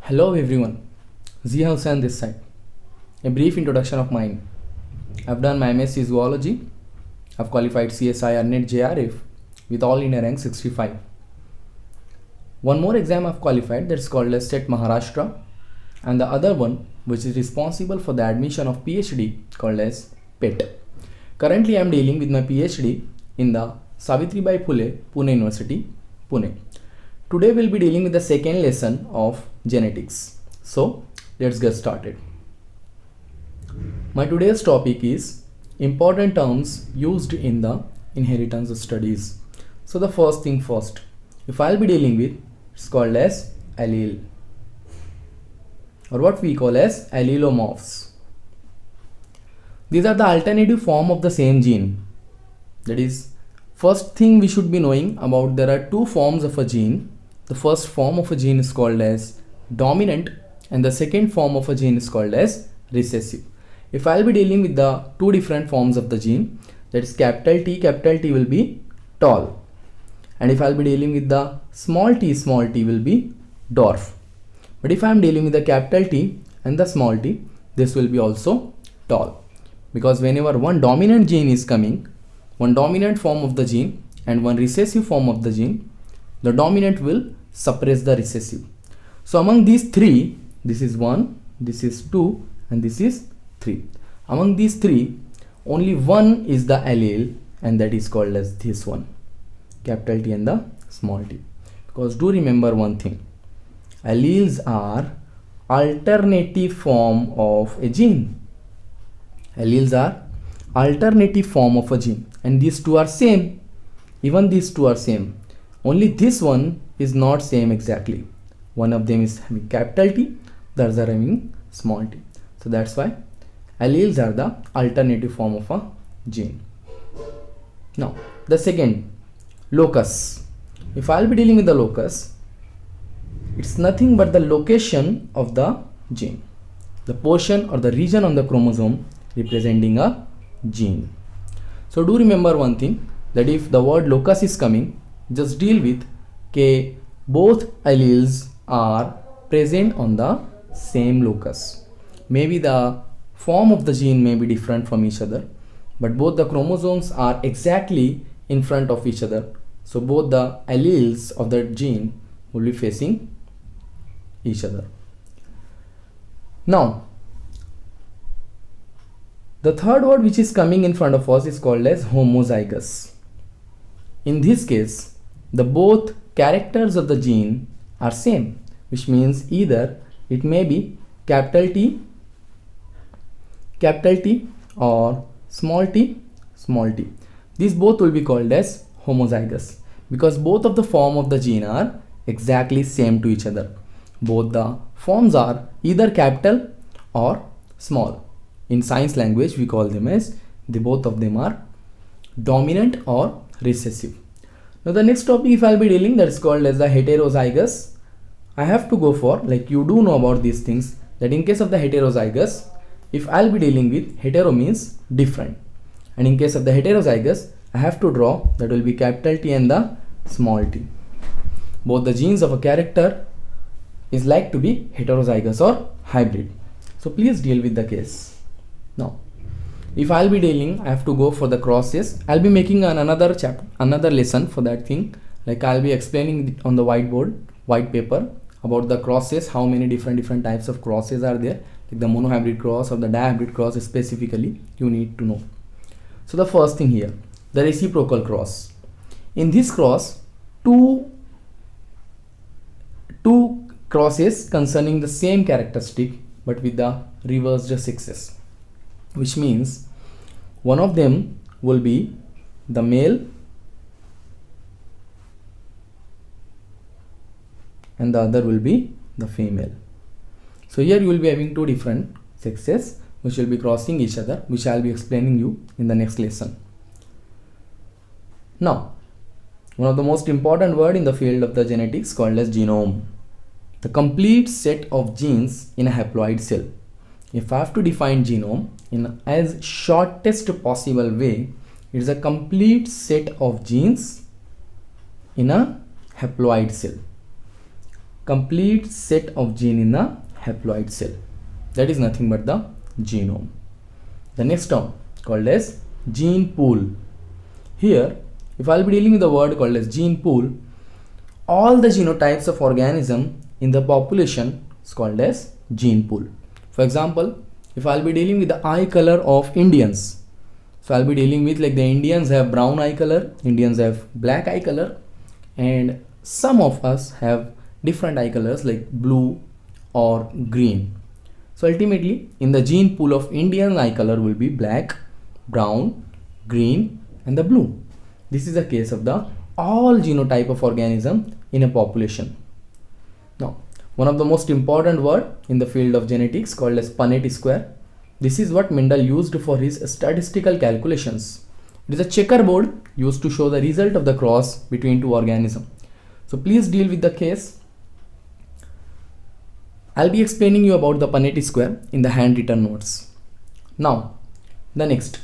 Hello everyone, Ziyaan Sir this side. A brief introduction of mine. I've done my MSc Zoology. I've qualified CSIR NET JRF with all India rank 65. One more exam I've qualified, that's called as State Maharashtra, and the other one which is responsible for the admission of PhD called as PET. Currently I'm dealing with my PhD in the Savitribai Phule Pune University, Pune. Today we'll be dealing with the second lesson of genetics. So let's get started. My today's topic is important terms used in the inheritance studies. So the first thing first, if I'll be dealing with, it's called as allele, or what we call as allelomorphs. These are the alternative form of the same gene. That is, first thing we should be knowing about, there are two forms of a gene. The first form of a gene is called as dominant and the second form of a gene is called as recessive. If I'll be dealing with the two different forms of the gene, that is capital T will be tall, and if I'll be dealing with the small t will be dwarf. But if I'm dealing with the capital T and the small t, this will be also tall, because whenever one dominant gene is coming, one dominant form of the gene and one recessive form of the gene, the dominant will suppress the recessive. So among these three, this is 1, this is 2 and this is 3. Among these three, only one is the allele, and that is called as this one, capital T and the small t. Because do remember one thing, alleles are alternative form of a gene. Alleles are alternative form of a gene, and these two are same. Even these two are same. Only this one is not same exactly. One of them is having capital T, the others are having small t. So that's why alleles are the alternative form of a gene. Now the second, locus. If I'll be dealing with the locus, it's nothing but the location of the gene, the portion or the region on the chromosome representing a gene. So do remember one thing, that if the word locus is coming, just deal with both alleles are present on the same locus. Maybe the form of the gene may be different from each other, but both the chromosomes are exactly in front of each other. So both the alleles of the gene will be facing each other. Now the third word which is coming in front of us is called as homozygous. In this case, the both characters of the gene are same, which means either it may be capital T or small t. These both will be called as homozygous, because both of the form of the gene are exactly same to each other. Both the forms are either capital or small. In science language we call them as both of them are dominant or recessive. Now the next topic if I'll be dealing, that is called as the heterozygous. I have to go for, like you do know about these things, that in case of the heterozygous, if I'll be dealing with, hetero means different, and in case of the heterozygous I have to draw, that will be capital T and the small t. Both the genes of a character is like to be heterozygous or hybrid. So please deal with the case. Now if I'll be dealing, I have to go for the crosses. I'll be making another chapter, another lesson for that thing. Like I'll be explaining on the white paper about the crosses, how many different types of crosses are there, like the monohybrid cross or the dihybrid cross specifically you need to know. So the first thing here, the reciprocal cross. In this cross, two crosses concerning the same characteristic but with the reversed sexes, which means one of them will be the male and the other will be the female. So here you will be having two different sexes which will be crossing each other, which I will be explaining you in the next lesson. Now one of the most important word in the field of the genetics called as genome, the complete set of genes in a haploid cell. If I have to define genome in as shortest possible way, it is a complete set of genes in a haploid cell. complete set of gene in the haploid cell. That is nothing but the genome. The next term called as gene pool. Here, if I'll be dealing with the word called as gene pool, all the genotypes of organism in the population is called as gene pool. For example, if I'll be dealing with the eye color of Indians, so I'll be dealing with like the Indians have brown eye color, Indians have black eye color, and some of us have different eye colors like blue or green. So ultimately in the gene pool of Indian eye color will be black, brown, green and the blue. This is the case of the all genotype of organism in a population. Now one of the most important word in the field of genetics called as Punnett square. This is what Mendel used for his statistical calculations. It is a checkerboard used to show the result of the cross between two organisms. So please deal with the case. I'll be explaining you about the Punnett square in the handwritten notes. Now the next,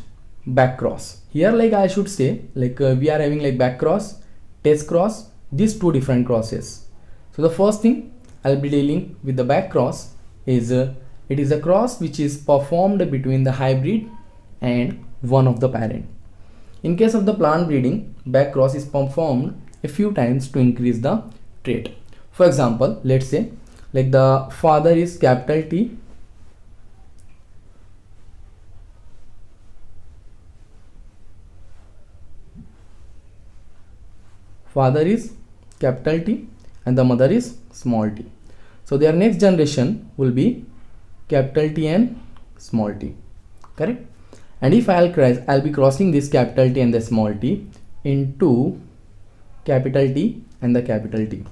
back cross. Here like I should say like we are having like back cross, test cross, these two different crosses. So the first thing I'll be dealing with the back cross is it is a cross which is performed between the hybrid and one of the parent. In case of the plant breeding, back cross is performed a few times to increase the trait. For example, let's say like the father is capital T, father is capital T and the mother is small t. So their next generation will be capital T and small t, correct? And if I'll be crossing this capital T and the small t into capital T and the capital T.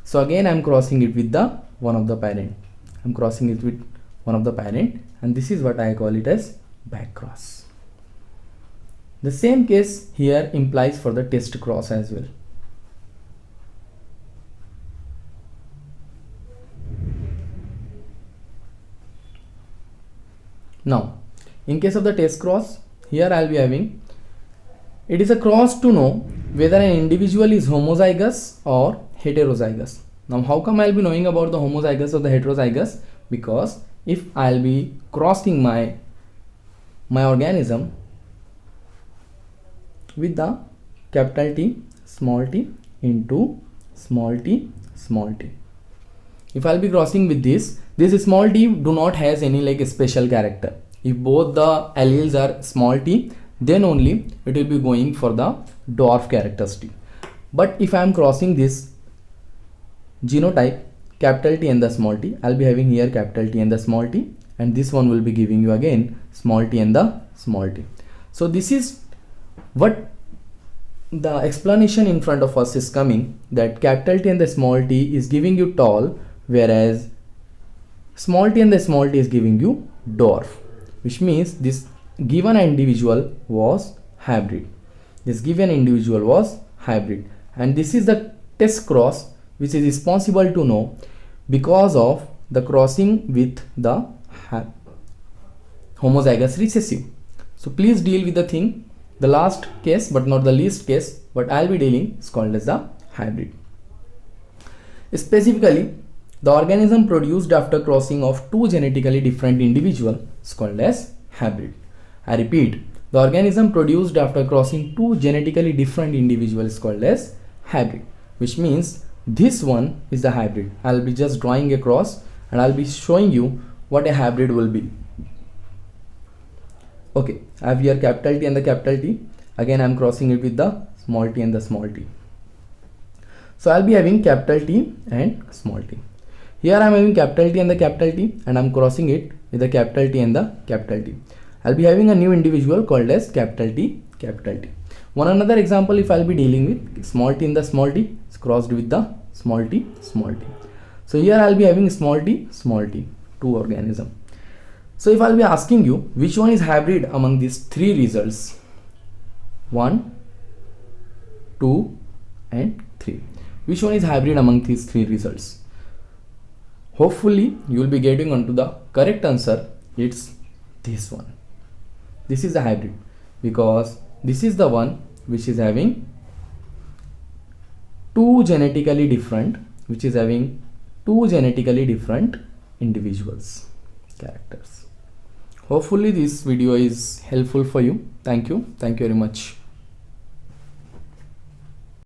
So again I'm crossing it with the one of the parent. I'm crossing it with one of the parent and this is what I call it as back cross. The same case here implies for the test cross as well. Now in case of the test cross, here I'll be having, it is a cross to know whether an individual is homozygous or heterozygous. Now how come I'll be knowing about the homozygous or the heterozygous? Because if I'll be crossing my organism with the capital T into small t small t. If I'll be crossing with this small t do not has any like a special character. If both the alleles are small t, then only it will be going for the dwarf characteristic. But if I am crossing this genotype capital T and the small t, I'll be having here capital T and the small t, and this one will be giving you again small t and the small t. So this is what the explanation in front of us is coming, that capital T and the small t is giving you tall, whereas small t and the small t is giving you dwarf, which means this given individual was hybrid. This given individual was hybrid, and this is the test cross which is responsible to know because of the crossing with the homozygous recessive. So please deal with the thing. The last case but not the least case, but I'll be dealing is called as the hybrid. Specifically, the organism produced after crossing of two genetically different individuals is called as hybrid. I repeat, the organism produced after crossing two genetically different individuals is called as hybrid, which means this one is the hybrid. I'll be just drawing a cross and I'll be showing you what a hybrid will be. Okay, I have here capital T and the capital T. Again I'm crossing it with the small t and the small t. So I'll be having capital T and small t. Here I'm having capital T and the capital T, and I'm crossing it with the capital T and the capital T. I'll be having a new individual called as capital T, capital T. One another example, if I'll be dealing with small t and the small t, it's crossed with the small t, small t. So here I'll be having small t, two organism. So if I'll be asking you which one is hybrid among these three results, 1, 2 and 3, which one is hybrid among these three results? Hopefully you will be getting onto the correct answer. It's this one. This is a hybrid because this is the one which is having two genetically different, which is having two genetically different individuals characters. Hopefully this video is helpful for you. Thank you very much.